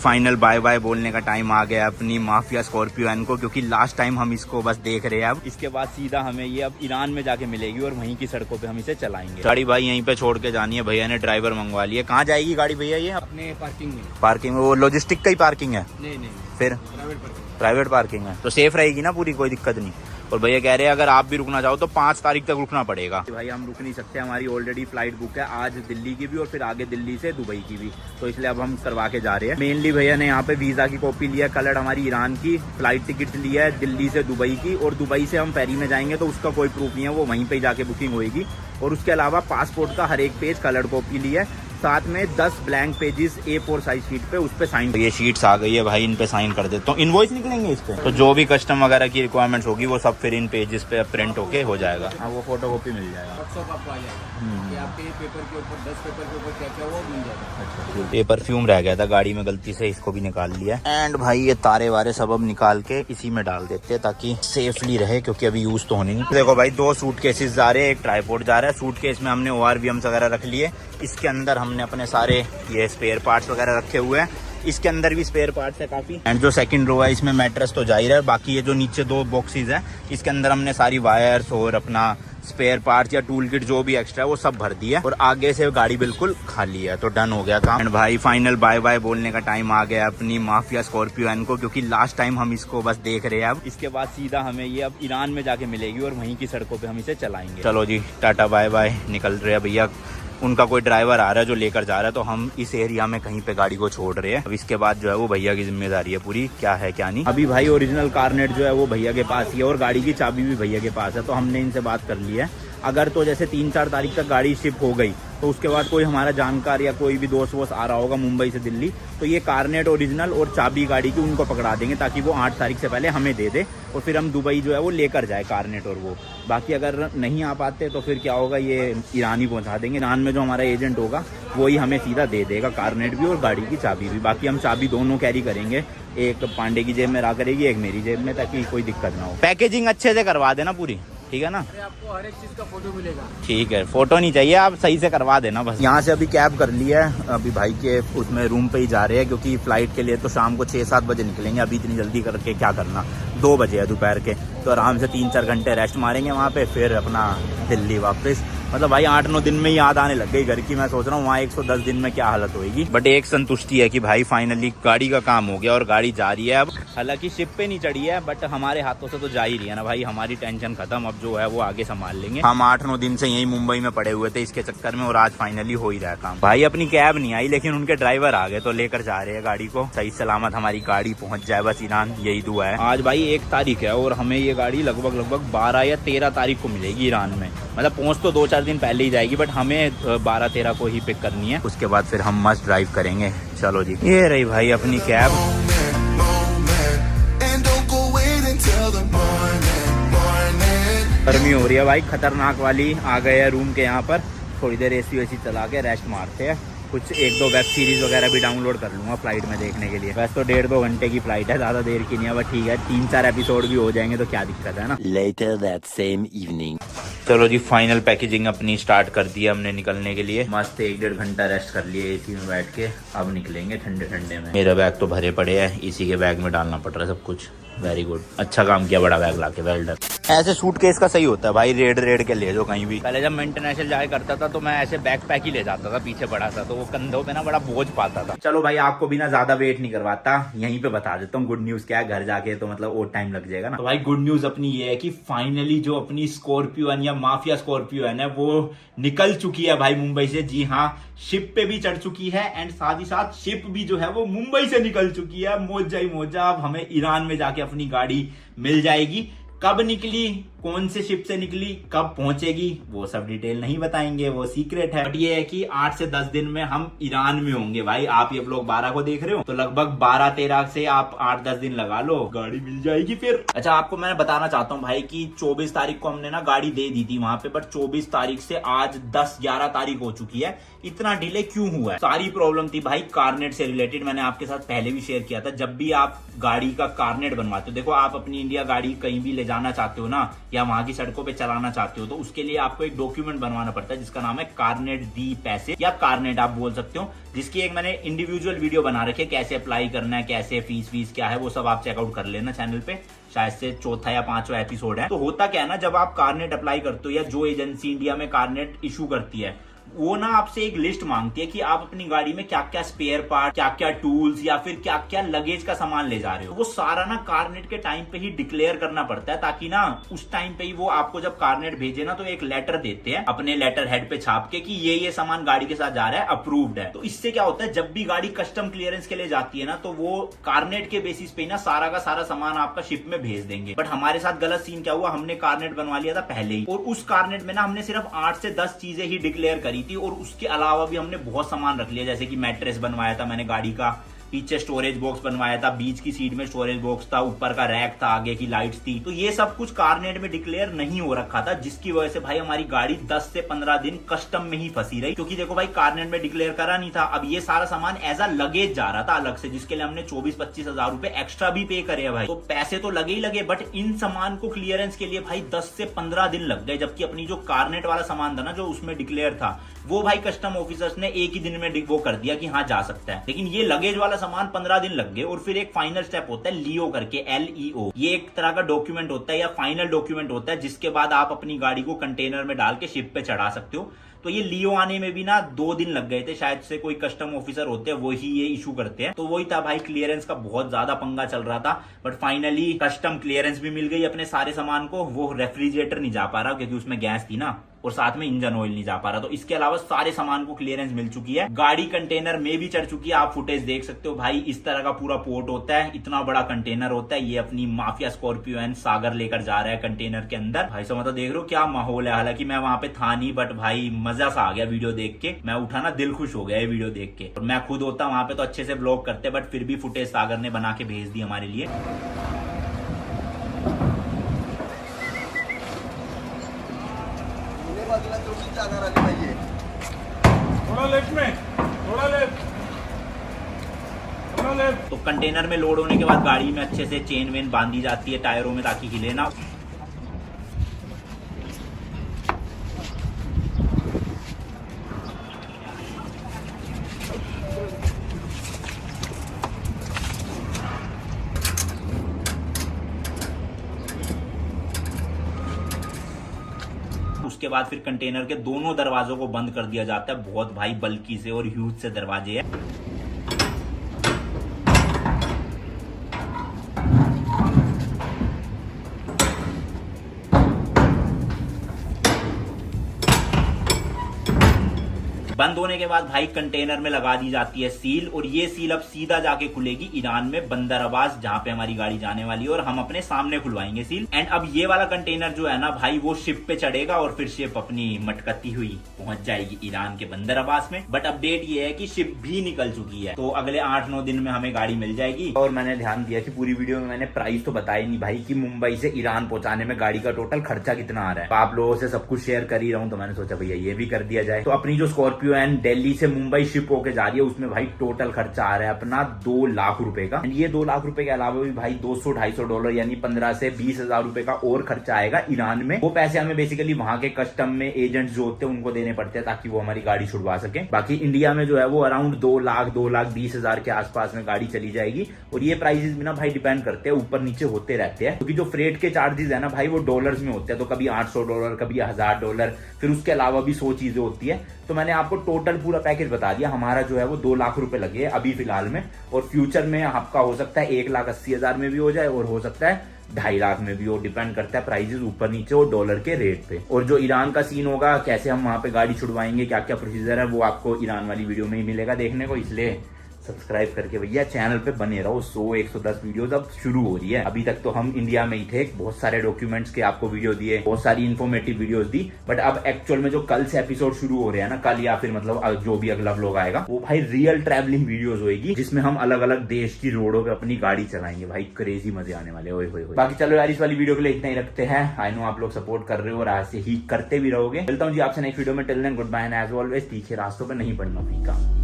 Final bye bye बोलने का time आ गया अपनी माफिया स्कॉर्पियो एन को, क्योंकि लास्ट टाइम हम इसको बस देख रहे हैं। अब इसके बाद सीधा हमें ये अब ईरान में जाके मिलेगी और वहीं की सड़कों पे हम इसे चलाएंगे। गाड़ी भाई यहीं पे छोड़ के जानी है, भैया ने ड्राइवर मंगवा लिया। कहाँ जाएगी गाड़ी भैया? ये अपने पार्किंग में। पार्किंग में? वो लॉजिस्टिक का ही पार्किंग है? नहीं फिर प्राइवेट पार्किंग है तो सेफ रहेगी ना पूरी, कोई दिक्कत नहीं। और भैया कह रहे हैं अगर आप भी रुकना चाहो तो 5 तारीख तक रुकना पड़ेगा। भाई हम रुक नहीं सकते, हमारी ऑलरेडी फ्लाइट बुक है आज दिल्ली की भी और फिर आगे दिल्ली से दुबई की भी, तो इसलिए अब हम करवा के जा रहे हैं। मेनली भैया ने यहाँ पे वीजा की कॉपी लिया, कलर हमारी ईरान की, फ्लाइट टिकट लिया है दिल्ली से दुबई की, और दुबई से हम फेरी में जाएंगे तो उसका कोई प्रूफ नहीं है, वो वहीं पे जाके बुकिंग होगी। और उसके अलावा पासपोर्ट का हर एक पेज कलर कॉपी लिया है, साथ में 10 blank pages A4 size sheet पे उस पे साइन। ये शीट्स आ गई है भाई, इन पे साइन कर देता हूँ। इनवॉइस निकलेंगे इस पे, तो जो भी कस्टम वगैरह की रिक्वायरमेंट्स होगी वो सब फिर इन पेजेस पे प्रिंट होके हो जाएगा। हाँ वो फोटो कॉपी मिल जाएगा, आपको आ जाएगा। आपके पेपर के ऊपर 10 पेपर के ऊपर क्या क्या वो मिल जाएगा। ये परफ्यूम रह गया था गाड़ी में गलती से, इसको भी निकाल लिया। एंड भाई ये तारे वारे सब अब निकाल के इसी में डाल देते हैं ताकि सेफली रहे, क्योंकि अभी यूज तो होने नहीं। देखो भाई 2 सूटकेसेस जा रहे हैं, एक ट्राइपॉड जा रहा है। सूटकेस में हमने ORVMs वगैरह रख लिए, इसके अंदर हमने अपने सारे ये स्पेयर पार्ट्स वगैरह रखे हुए हैं, इसके अंदर भी स्पेयर पार्ट्स है काफी। एंड जो सेकंड रो है इसमें मैट्रेस तो जा ही रहा है, बाकी ये जो नीचे 2 बॉक्सेस है इसके अंदर हमने सारी वायर्स और अपना स्पेयर पार्ट्स या टूल किट जो भी एक्स्ट्रा है वो सब भर दिया, और आगे से गाड़ी बिल्कुल खाली है, तो डन हो गया काम। एंड भाई फाइनल बाय बाय बोलने का टाइम आ गया अपनी माफिया स्कॉर्पियो एन को, क्योंकि लास्ट टाइम हम इसको बस देख रहे हैं। अब इसके बाद सीधा हमें ये अब ईरान में जाके मिलेगी और वहीं की सड़कों पे हम इसे चलाएंगे। चलो जी टाटा बाय बाय, निकल रहे हैं भैया। उनका कोई ड्राइवर आ रहा है जो लेकर जा रहा है, तो हम इस एरिया में कहीं पे गाड़ी को छोड़ रहे हैं। अब इसके बाद जो है वो भैया की जिम्मेदारी है पूरी, क्या है क्या नहीं। अभी भाई ओरिजिनल कारनेट जो है वो भैया के पास ही है और गाड़ी की चाबी भी भैया के पास है, तो हमने इनसे बात कर ली है। अगर तो जैसे 3-4 तारीख तक गाड़ी शिप हो गई तो उसके बाद कोई हमारा जानकार या कोई भी दोस्त वोस्त आ रहा होगा मुंबई से दिल्ली, तो ये कारनेट ओरिजिनल और चाबी गाड़ी की उनको पकड़ा देंगे ताकि वो 8 तारीख से पहले हमें दे दे, और फिर हम दुबई जो है वो लेकर जाए कारनेट और वो। बाकी अगर नहीं आ पाते तो फिर क्या होगा, ये ईरान ही पहुंचा देंगे। ईरान में जो हमारा एजेंट होगा वही हमें सीधा दे देगा कारनेट भी और गाड़ी की चाबी भी। बाकी हम चाबी दोनों कैरी करेंगे, एक पांडे की जेब में रहा करेगी, एक मेरी जेब में, ताकि कोई दिक्कत ना हो। पैकेजिंग अच्छे से करवा देना पूरी, ठीक है ना? आपको हर एक चीज का फोटो मिलेगा। ठीक है, फोटो नहीं चाहिए, आप सही से करवा देना बस। यहाँ से अभी कैब कर लिया है, अभी भाई के उसमें रूम पे ही जा रहे हैं, क्योंकि फ्लाइट के लिए तो शाम को 6-7 बजे निकलेंगे। अभी इतनी जल्दी करके क्या करना, 2 बजे है दोपहर के, तो आराम से 3-4 घंटे रेस्ट मारेंगे वहाँ पे, फिर अपना दिल्ली वापस। मतलब भाई 8-9 दिन में याद आने लग गई घर की। मैं सोच रहा हूँ वहाँ 110 दिन में क्या हालत होगी। बट एक संतुष्टि है कि भाई फाइनली गाड़ी का काम हो गया और गाड़ी जा रही है अब। हालांकि शिप पे नहीं चढ़ी है, बट हमारे हाथों से तो जा ही रही है ना भाई, हमारी टेंशन खत्म। अब जो है वो आगे संभाल लेंगे। हम 8-9 दिन से यही मुंबई में पड़े हुए थे इसके चक्कर में, और आज फाइनली हो ही रहा है काम। भाई अपनी कैब नहीं आई, लेकिन उनके ड्राइवर आ गए तो लेकर जा रहे हैं गाड़ी को। सही सलामत हमारी गाड़ी पहुंच जाए बस ईरान, यही दुआ है। आज भाई 1 तारीख है और हमें ये गाड़ी लगभग 12 या 13 तारीख को मिलेगी ईरान में। मतलब पहुंच तो 2-4 दिन पहले ही जाएगी, बट हमें 12-13 को ही पिक करनी है। उसके बाद फिर हम मस्त ड्राइव करेंगे। चलो जी, ये रही भाई अपनी कैब। गर्मी हो रही है भाई खतरनाक वाली। आ गए हैं रूम के यहाँ पर, थोड़ी देर AC वेसी चला के रेस्ट मारते हैं। कुछ 1-2 वेब सीरीज वगैरह भी डाउनलोड कर लूंगा फ्लाइट में देखने के लिए। वैसे तो 1.5-2 घंटे की फ्लाइट है, ज्यादा देर की नहीं है, बट ठीक है 3-4 एपिसोड भी हो जाएंगे तो क्या दिक्कत है ना। Later that same evening. चलो जी फाइनल पैकेजिंग अपनी स्टार्ट कर दी हमने निकलने के लिए। मस्त 1-1.5 घंटा रेस्ट कर लिए AC में बैठ के, अब निकलेंगे ठंडे ठंडे में। मेरा बैग तो भरे पड़े हैं, इसी के बैग में डालना पड़ रहा है सब कुछ। वेरी गुड, अच्छा काम किया बड़ा बैग लाके, वेल डन। ऐसे सूटकेस का सही होता है भाई, रेड के ले जो कहीं भी। पहले जब मैं इंटरनेशनल जाया करता था तो मैं ऐसे बैग पैक ही ले जाता था पीछे बड़ा सा, तो वो कंधों पे ना बड़ा बोझ पाता था। चलो भाई आपको भी ना ज्यादा वेट नहीं करवाता, यहीं पे बता देता हूँ गुड न्यूज क्या है। घर जाके तो मतलब और टाइम लग जाएगा ना। तो भाई गुड न्यूज अपनी ये है कि फाइनली जो अपनी स्कॉर्पियो एन या माफिया स्कॉर्पियो एन है वो निकल चुकी है भाई मुंबई से। जी हाँ, शिप पे भी चढ़ चुकी है, एंड साथ ही साथ शिप भी जो है वो मुंबई से निकल चुकी है। मौजा ही मौजा, अब हमें ईरान में जाके अपनी गाड़ी मिल जाएगी। कब निकली, कौन से शिप से निकली, कब पहुंचेगी, वो सब डिटेल नहीं बताएंगे, वो सीक्रेट है। बट ये है कि 8 से 10 दिन में हम ईरान में होंगे भाई। आप ये व्लॉग 12 को देख रहे हो तो लगभग 12-13 से आप 8-10 दिन लगा लो, गाड़ी मिल जाएगी फिर। अच्छा आपको मैं बताना चाहता हूँ भाई कि 24 तारीख को हमने ना गाड़ी दे दी थी वहां पे, बट 24 तारीख से आज 10-11 तारीख हो चुकी है। इतना डिले क्यों हुआ है? सारी प्रॉब्लम थी भाई कारनेट से रिलेटेड। मैंने आपके साथ पहले भी शेयर किया था। जब भी आप गाड़ी का कारनेट बनवाते हो, देखो आप अपनी इंडिया गाड़ी कहीं भी ले जाना चाहते हो ना, या वहां की सड़कों पे चलाना चाहते हो तो उसके लिए आपको एक डॉक्यूमेंट बनवाना पड़ता है जिसका नाम है कार्नेट दी पैसे या कार्नेट आप बोल सकते हो, जिसकी एक मैंने इंडिविजुअल वीडियो बना रखी है कैसे अप्लाई करना है, कैसे फीस क्या है, वो सब आप चेकआउट कर लेना चैनल पे। शायद से 4था या 5वां एपिसोड है। तो होता क्या है ना, जब आप कार्नेट अप्लाई करते हो या जो एजेंसी इंडिया में कार्नेट इशू करती है वो ना आपसे एक लिस्ट मांगती है कि आप अपनी गाड़ी में क्या क्या स्पेयर पार्ट, क्या क्या टूल्स या फिर क्या क्या लगेज का सामान ले जा रहे हो। वो सारा ना कार्नेट के टाइम पे ही डिक्लेयर करना पड़ता है ताकि ना उस टाइम पे ही वो आपको जब कार्नेट भेजे ना तो एक लेटर देते हैं अपने लेटर हेड पे छाप के कि ये सामान गाड़ी के साथ जा रहा है, अप्रूव्ड है। तो इससे क्या होता है, जब भी गाड़ी कस्टम क्लियरेंस के लिए जाती है ना तो वो कार्नेट के बेसिस पे ना सारा का सारा सामान आपका शिप में भेज देंगे। बट हमारे साथ गलत सीन क्या हुआ, हमने कार्नेट बनवा लिया था पहले ही और उस कार्नेट में ना हमने सिर्फ 8 से 10 चीजें ही डिक्लेयर करी थी और उसके अलावा भी हमने बहुत सामान रख लिया, जैसे कि मैट्रेस बनवाया था मैंने गाड़ी का, पीछे स्टोरेज बॉक्स बनवाया था, बीच की सीट में स्टोरेज बॉक्स था, ऊपर का रैक था, आगे की लाइट्स थी। तो ये सब कुछ कार्नेट में डिक्लेयर नहीं हो रखा था जिसकी वजह से भाई हमारी गाड़ी 10 से 15 दिन कस्टम में ही फंसी रही, क्योंकि देखो भाई कार्नेट में डिक्लेयर करा नहीं था। अब ये सारा सामान एज अ लगेज जा रहा था अलग से, जिसके लिए हमने 24-25 हजार रुपए एक्स्ट्रा भी पे करे भाई। तो पैसे तो लगे ही लगे, बट इन सामान को क्लियरेंस के लिए भाई 10 से 15 दिन लग गए, जबकि अपनी जो कार्नेट वाला सामान था ना जो उसमें डिक्लेयर था वो भाई कस्टम ऑफिसर्स ने एक ही दिन में वो कर दिया कि हाँ जा सकता है। लेकिन ये लगेज वाला सामान 15 दिन लग गए। और फिर एक फाइनल स्टेप होता है लियो करके, LEO। ये एक तरह का डॉक्यूमेंट होता है या फाइनल डॉक्यूमेंट होता है जिसके बाद आप अपनी गाड़ी को कंटेनर में डाल के शिप पे चढ़ा सकते हो। तो ये लियो आने में भी ना 2 दिन लग गए थे, शायद से कोई कस्टम ऑफिसर होते हैं वही ये इशू करते हैं। तो वही था भाई, क्लियरेंस का बहुत ज्यादा पंगा चल रहा था, बट फाइनली कस्टम क्लियरेंस भी मिल गई अपने सारे सामान को। वो रेफ्रिजरेटर नहीं जा पा रहा क्योंकि उसमें गैस थी ना, और साथ में इंजन ऑयल नहीं जा पा रहा। तो इसके अलावा सारे सामान को क्लियरेंस मिल चुकी है, गाड़ी कंटेनर में भी चढ़ चुकी है। आप फुटेज देख सकते हो भाई, इस तरह का पूरा पोर्ट होता है, इतना बड़ा कंटेनर होता है। ये अपनी माफिया स्कॉर्पियो एंड सागर लेकर जा रहा है कंटेनर के अंदर। भाई समझ तो देख रहे हो क्या माहौल है। हालांकि मैं वहां पे था नहीं, बट भाई मजा सा आ गया वीडियो देख के। मैं उठा ना, दिल खुश हो गया ये वीडियो देख के। और मैं खुद होता वहां पे तो अच्छे से ब्लॉग करते, बट फिर भी फुटेज सागर ने बना के भेज दी हमारे लिए। थोड़ा लेफ्ट में, थोड़ा लेफ्ट। तो कंटेनर में लोड होने के बाद गाड़ी में अच्छे से चेन वेन बांधी जाती है टायरों में ताकि हिले ना। उसके बाद फिर कंटेनर के दोनों दरवाजों को बंद कर दिया जाता है, बहुत भाई बल्कि से और ह्यूज से दरवाजे हैं। बंद होने के बाद भाई कंटेनर में लगा दी जाती है सील, और ये सील अब सीधा जाके खुलेगी ईरान में बंदर अब्बास, जहां पे हमारी गाड़ी जाने वाली है, और हम अपने सामने खुलवाएंगे सील। एंड अब ये वाला कंटेनर जो है ना भाई वो शिप पे चढ़ेगा और फिर शिप अपनी मटकती हुई पहुंच जाएगी ईरान के बंदर अब्बास में। बट अपडेट ये है कि शिप भी निकल चुकी है, तो अगले 8-9 दिन में हमें गाड़ी मिल जाएगी। और मैंने ध्यान दिया कि पूरी वीडियो में मैंने प्राइस तो बताया नहीं भाई कि मुंबई से ईरान पहुंचाने में गाड़ी का टोटल खर्चा कितना आ रहा है। तो आप लोगों से सब कुछ शेयर कर ही रहा हूँ, तो मैंने सोचा भैया ये भी कर दिया जाए। तो अपनी जो स्कॉर्पियो एंड दिल्ली से मुंबई शिप होके जा रही है उसमें भाई टोटल खर्चा आ रहा है अपना 2 लाख रुपए का। ये 2 लाख रुपए के अलावा भी भाई $200-250 यानी 15 से 20 हजार रुपए का और खर्चा आएगा ईरान में। वो पैसे हमें बेसिकली वहां के कस्टम में एजेंट्स जो होते हैं उनको देने पड़ते हैं ताकि वो हमारी गाड़ी छुड़वा सके। बाकी इंडिया में जो है वो अराउंड 2,20,000 के आसपास में गाड़ी चली जाएगी। और ये प्राइसेस भी ना भाई डिपेंड करते हैं, ऊपर नीचे होते रहते हैं, क्योंकि जो फ्रेट के चार्जेस है ना भाई वो डॉलर्स में होते हैं। तो कभी $800, कभी $1000, फिर उसके अलावा भी 100 चीजें होती है। तो मैंने आपको टोटल पूरा पैकेज बता दिया। हमारा जो है वो 2 लाख रुपए लगे अभी फिलहाल में, और फ्यूचर में आपका हो सकता है 1,80,000 में भी हो जाए और हो सकता है 2.5 लाख में भी हो। डिपेंड करता है प्राइजेस ऊपर नीचे और डॉलर के रेट पे। और जो ईरान का सीन होगा, कैसे हम वहां पे गाड़ी छुड़वाएंगे, क्या क्या प्रोसीजर है, वो आपको ईरान वाली वीडियो में ही मिलेगा देखने को। इसलिए सब्सक्राइब करके भैया चैनल पे बने रहो। 100-110 वीडियोस अब शुरू हो रही है। अभी तक तो हम इंडिया में ही थे, बहुत सारे डॉक्यूमेंट्स के आपको वीडियो दिए, बहुत सारी इन्फॉर्मेटिव वीडियोस दी। बट अब एक्चुअल में जो कल से एपिसोड शुरू हो रहे हैं ना, कल या फिर मतलब जो भी अगला व्लॉग आएगा, वो भाई रियल ट्रैवलिंग वीडियोस होगी, जिसमें हम अलग अलग देश की रोडों पे अपनी गाड़ी चलाएंगे। भाई क्रेजी मजे आने वाले। ओए होए होए। बाकी चलो यार, इस वाली वीडियो के लिए इतना ही रखते हैं। आई नो आप लोग सपोर्ट कर रहे हो और आज से ही करते भी रहोगे। मिलता हूँ जी आपसे नेक्स्ट वीडियो में। Till then good bye and as always तीखे रास्तों पर नहीं पड़ना फीका।